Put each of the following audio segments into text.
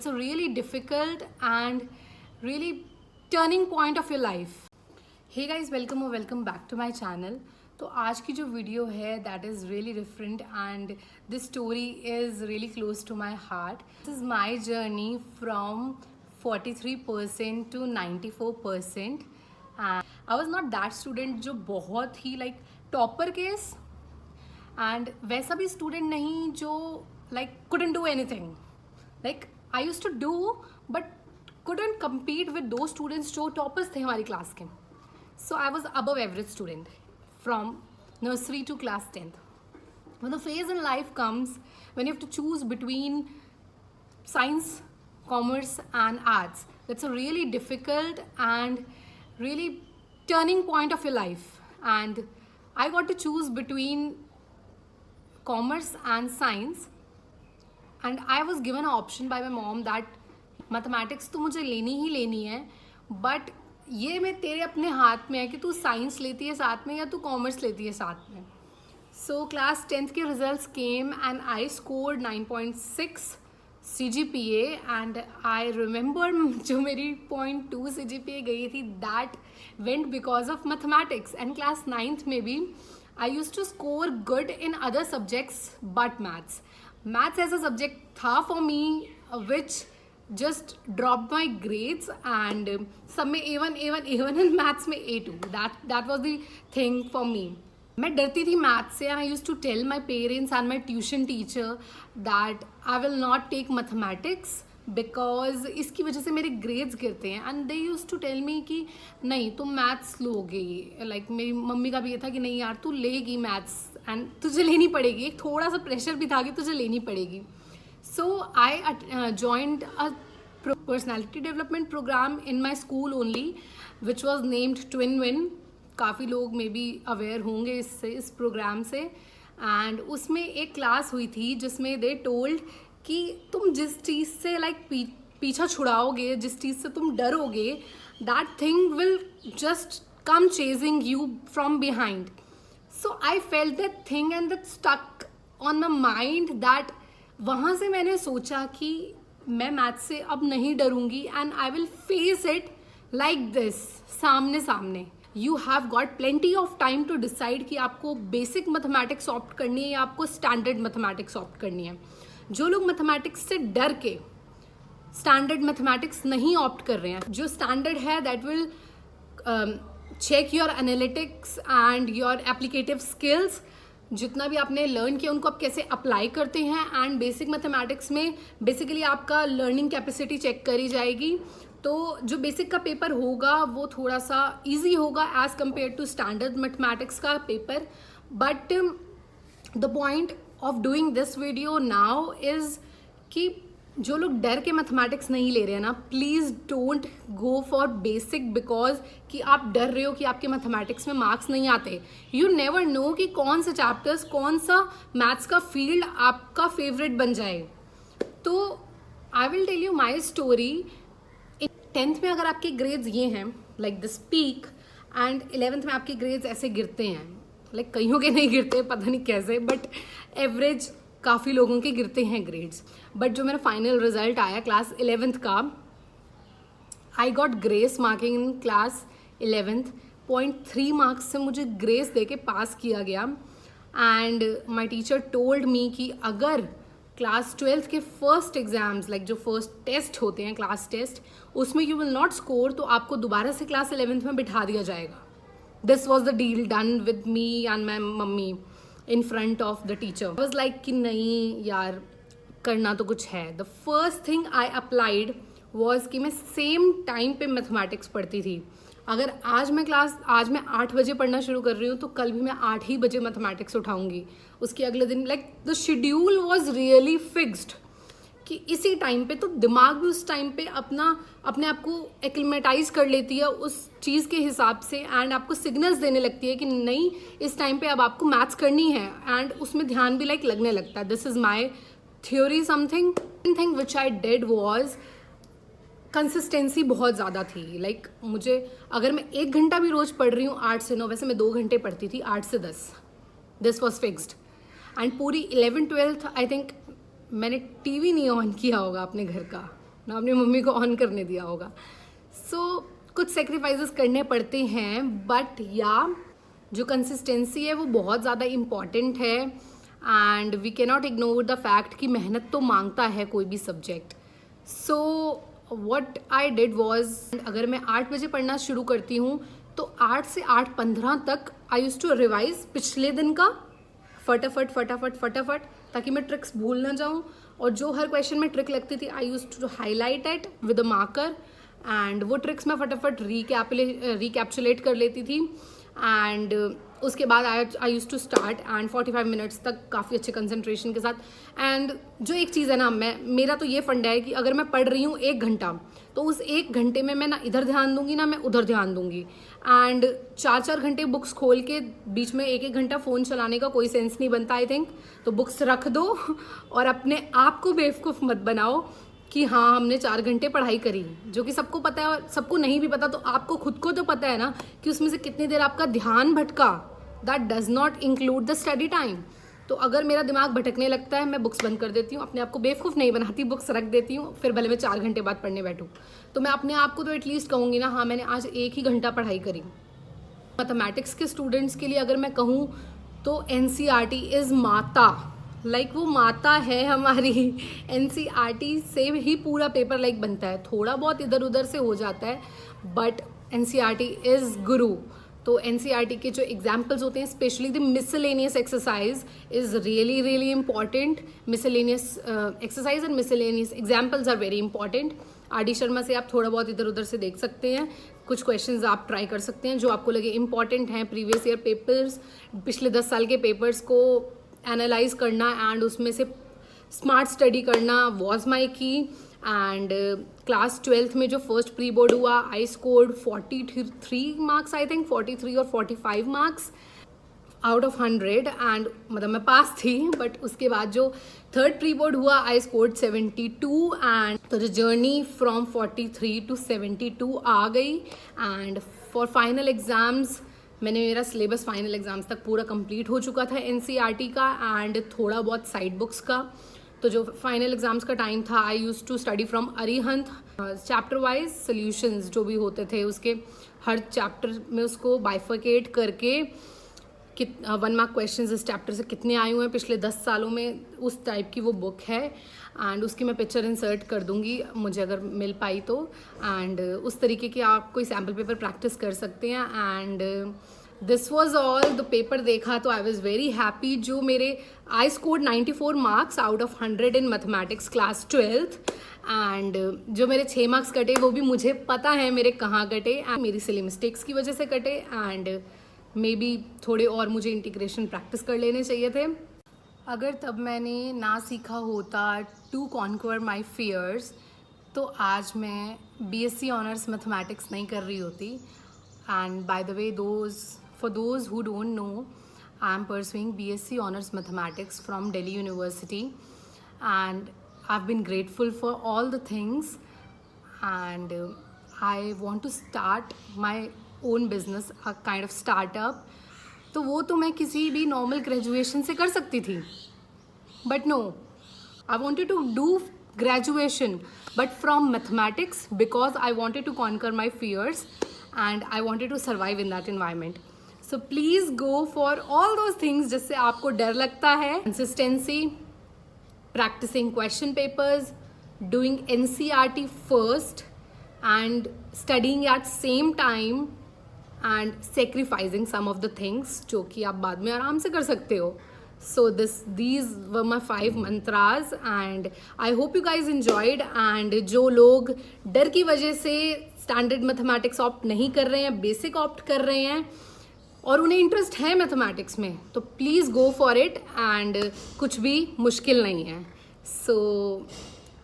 It's a really difficult and really turning point of your life. Hey guys, welcome or welcome back to my channel. तो आज की जो video है that is really different and this story is really close to my heart. This is my journey from 43% to 94%. And I was not that student जो बहुत ही like topper case and वैसा भी student नहीं जो like couldn't do anything. Like I used to do but couldn't compete with those students जो toppers थे हमारी class के. So I was above average student from nursery to class 10th. When the phase in life comes when you have to choose between science, commerce and arts, that's a really difficult and really turning point of your life. And I got to choose between commerce and science. And I was given an option by my mom that mathematics तो मुझे लेनी ही लेनी है, but ये मैं तेरे अपने हाथ में है कि तू साइंस लेती है साथ में या तू कॉमर्स लेती है साथ में. सो क्लास 10th के results came and I scored 9.6 CGPA and I remember जो मेरी 0.2 CGPA गई थी that went because of mathematics. And class 9th में भी I use to score good in other subjects but maths ऐसा सब्जेक्ट था for me which just dropped my grades and सब में A1 and maths में A2. That was the thing for me. मैं डरती थी मैथ्स से and I used to tell my parents and my tuition teacher that I will not take mathematics because इसकी वजह से मेरे grades गिरते हैं. And they used to tell me कि नहीं तुम मैथ्स लोगी. Like मेरी मम्मी का भी ये था कि नहीं यार तू लेगी मैथ्स and तुझे लेनी पड़ेगी. एक थोड़ा सा प्रेशर भी था कि तुझे लेनी पड़ेगी. So I joined a personality development program in my school only, which was named Twin Win. काफ़ी लोग मे बी अवेयर होंगे इस प्रोग्राम से. एंड उसमें एक क्लास हुई थी जिसमें दे टोल्ड कि तुम जिस चीज़ से लाइक पीछा छुड़ाओगे, जिस चीज़ से तुम डरोगे, that thing will just come chasing you from behind. So I felt that thing and that stuck on my mind that वहाँ से मैंने सोचा कि मैं मैथ्स से अब नहीं डरूंगी and I will face it like this सामने सामने. You have got plenty of time to decide कि आपको बेसिक मैथमेटिक्स ऑप्ट करनी है या आपको स्टैंडर्ड मैथमेटिक्स ऑप्ट करनी है. जो लोग मैथमेटिक्स से डर के स्टैंडर्ड मैथमेटिक्स नहीं ऑप्ट कर रहे हैं, जो स्टैंडर्ड है that will check your analytics and your applicative skills, जितना भी आपने लर्न किया उनको आप कैसे अप्लाई करते हैं. एंड बेसिक मैथमेटिक्स में बेसिकली आपका लर्निंग कैपेसिटी चेक करी जाएगी. तो जो बेसिक का पेपर होगा वो थोड़ा सा इजी होगा as compare to standard mathematics का paper. But the point of doing this video now is कि जो लोग डर के मैथमेटिक्स नहीं ले रहे हैं ना, please don't go for basic because कि आप डर रहे हो कि आपके मैथमेटिक्स में मार्क्स नहीं आते. यू नेवर नो कि कौन सा चैप्टर्स, कौन सा मैथ्स का फील्ड आपका फेवरेट बन जाए. तो I will tell you my story. 10th में अगर आपके ग्रेड्स ये हैं like this peak and 11th में आपके ग्रेड्स ऐसे गिरते हैं, लाइक कईयों के नहीं गिरते पता नहीं कैसे, बट एवरेज काफ़ी लोगों के गिरते हैं ग्रेड्स. बट जो मेरा फाइनल रिजल्ट आया क्लास 11th का, I got grace marking in class 11th. 0.3 marks से मुझे ग्रेस देके पास किया गया. And my teacher told me कि अगर क्लास 12th के फर्स्ट एग्जाम्स लाइक जो फर्स्ट टेस्ट होते हैं क्लास टेस्ट, उसमें यू विल नॉट स्कोर तो आपको दोबारा से क्लास 11th में बिठा दिया जाएगा. This was the deal done with me and my mummy in front of the teacher. I was like कि नहीं यार करना तो कुछ है. The first thing I applied was कि मैं सेम टाइम पे मैथमेटिक्स पढ़ती थी. अगर आज मैं 8 बजे पढ़ना शुरू कर रही हूँ तो कल भी मैं 8 ही बजे मैथमेटिक्स उठाऊंगी. उसके अगले दिन like the schedule was really fixed कि इसी टाइम पे. तो दिमाग भी उस टाइम पे अपने आप को एक्लिमेटाइज कर लेती है उस चीज़ के हिसाब से एंड आपको सिग्नल्स देने लगती है कि नहीं इस टाइम पे अब आपको मैथ्स करनी है. एंड उसमें ध्यान भी लाइक लगने लगता है. This is my theory. Something thing which I did was consistency बहुत ज़्यादा थी. लाइक मुझे अगर मैं 1 घंटा भी रोज़ पढ़ रही हूँ 8 से 9, वैसे मैं 2 घंटे पढ़ती थी 8 से 10. This was fixed. एंड पूरी 11th 12th आई थिंक मैंने टीवी नहीं ऑन किया होगा अपने घर का. ना अपनी मम्मी को ऑन करने दिया होगा। सो कुछ सेक्रीफाइसेस करने पड़ते हैं, बट या जो कंसिस्टेंसी है वो बहुत ज़्यादा इम्पॉर्टेंट है and we cannot ignore the fact कि मेहनत तो मांगता है कोई भी subject. So what I did was, अगर मैं 8 बजे पढ़ना शुरू करती हूँ तो 8 से 8:15 तक आई यूज टू रिवाइज पिछले दिन का फटाफट फटाफट फटाफट, ताकि मैं ट्रिक्स भूल ना जाऊँ। और जो हर क्वेश्चन में ट्रिक लगती थी I use to highlight it with a marker and वो ट्रिक्स मैं फटाफट रिकैप्चुलेट कर लेती थी। एंड उसके बाद I use to start and 45 minutes तक काफ़ी अच्छे कंसंट्रेशन के साथ। एंड जो एक चीज़ है ना, मेरा तो ये फंडा है कि अगर मैं पढ़ रही हूँ 1 घंटा, तो उस 1 घंटे में मैं ना इधर ध्यान दूंगी ना मैं उधर ध्यान दूंगी। एंड 4-4 घंटे बुक्स खोल के बीच में 1-1 घंटा फ़ोन चलाने का कोई सेंस नहीं बनता आई थिंक। तो बुक्स रख दो और अपने आप को बेवकूफ़ मत बनाओ कि हाँ हमने 4 घंटे पढ़ाई करी, जो कि सबको पता है और सबको नहीं भी पता। तो आपको खुद को तो पता है ना कि उसमें से कितनी देर आपका ध्यान भटका। That does not include the study time. तो अगर मेरा दिमाग भटकने लगता है मैं बुक्स बंद कर देती हूँ, अपने आप को बेवकूफ़ नहीं बनाती, बुक्स रख देती हूँ, फिर भले मैं 4 घंटे बाद पढ़ने बैठूँ। तो मैं अपने आप को तो एटलीस्ट कहूँगी ना हाँ मैंने आज 1 ही घंटा पढ़ाई करी। मैथमेटिक्स के स्टूडेंट्स के लिए अगर मैं कहूँ तो NCERT इज़ माता, लाइक वो माता है हमारी। NCERT से ही पूरा पेपर लाइक बनता है, थोड़ा बहुत इधर उधर से हो जाता है बट NCERT इज़ गुरु। तो NCERT के जो एग्जाम्पल्स होते हैं, specially the miscellaneous exercise is really really important. Miscellaneous exercise and miscellaneous examples are very important. RD Sharma से आप थोड़ा बहुत इधर उधर से देख सकते हैं, कुछ क्वेश्चंस आप ट्राई कर सकते हैं जो आपको लगे इंपॉर्टेंट हैं। प्रीवियस ईयर पेपर्स, पिछले 10 साल के पेपर्स को एनालाइज करना एंड उसमें से स्मार्ट स्टडी करना वॉज माई की। एंड क्लास 12th में जो फर्स्ट प्री बोर्ड हुआ I scored 43 marks I think, 43 और 45 मार्क्स आउट ऑफ 100 एंड मतलब मैं पास थी। बट उसके बाद जो थर्ड प्री बोर्ड हुआ आई स्कोर्ड 72 एंड तो जो जर्नी फ्रॉम 43 to 72 आ गई। एंड फॉर फाइनल एग्जाम्स मैंने मेरा सिलेबस फाइनल एग्जाम्स तक पूरा कंप्लीट हो चुका था NCERT का एंड थोड़ा बहुत साइड बुक्स का। तो जो फाइनल एग्जाम्स का टाइम था I use to study from Arihant, chapter wise solutions जो भी होते थे उसके हर चैप्टर में उसको बाइफर्केट करके 1 मार्क क्वेश्चंस इस चैप्टर से कितने आए हुए हैं पिछले 10 सालों में, उस टाइप की वो बुक है। एंड उसकी मैं पिक्चर इंसर्ट कर दूंगी मुझे अगर मिल पाई तो। एंड उस तरीके के आप कोई सैम्पल पेपर प्रैक्टिस कर सकते हैं। And this was all. The paper देखा तो आई वॉज वेरी हैप्पी। जो मेरे I scored 94 marks out of 100 in mathematics class 12th। And जो मेरे 6 मार्क्स कटे वो भी मुझे पता है मेरे कहाँ कटे, एंड मेरी सिली मिस्टेक्स की वजह से कटे। एंड मे बी थोड़े और मुझे इंटीग्रेशन प्रैक्टिस कर लेने चाहिए थे। अगर तब मैंने ना सीखा होता टू कॉन्क्वर माई फियर्स तो आज मैं BSc ऑनर्स मैथमेटिक्स नहीं कर रही होती। And by the way for those who don't know I am pursuing BSc honours mathematics from Delhi University and I've been grateful for all the things and I want to start my own business, a kind of startup। तो वो तो मैं किसी भी normal graduation से कर सकती थी, but no, I wanted to do graduation but from mathematics because I wanted to conquer my fears and I wanted to survive in that environment. So please go for all those things जिससे आपको डर लगता है। Consistency, practicing question papers, doing NCERT first and studying at same time and sacrificing some of the things जो कि आप बाद में आराम से कर सकते हो। So these were my 5 mantras and I hope you guys enjoyed। and जो लोग डर की वजह से स्टैंडर्ड मैथमेटिक्स ऑप्ट नहीं कर रहे हैं, बेसिक ऑप्ट कर रहे हैं और उन्हें इंटरेस्ट है मैथमेटिक्स में, तो please go for it and कुछ भी मुश्किल नहीं है। So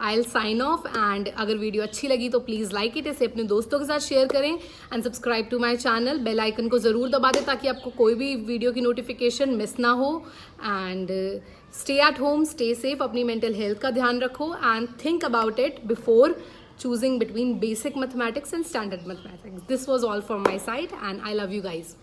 I will sign off. And अगर वीडियो अच्छी लगी तो प्लीज़ लाइक इट, इसे अपने दोस्तों के साथ शेयर करें and subscribe to my channel. Bell icon को ज़रूर दबा दें ताकि आपको कोई भी वीडियो की नोटिफिकेशन मिस ना हो। And stay at home, stay safe, अपनी मेंटल हेल्थ का ध्यान रखो and think about it before choosing between basic mathematics and standard mathematics। This was all from my side and I love you guys।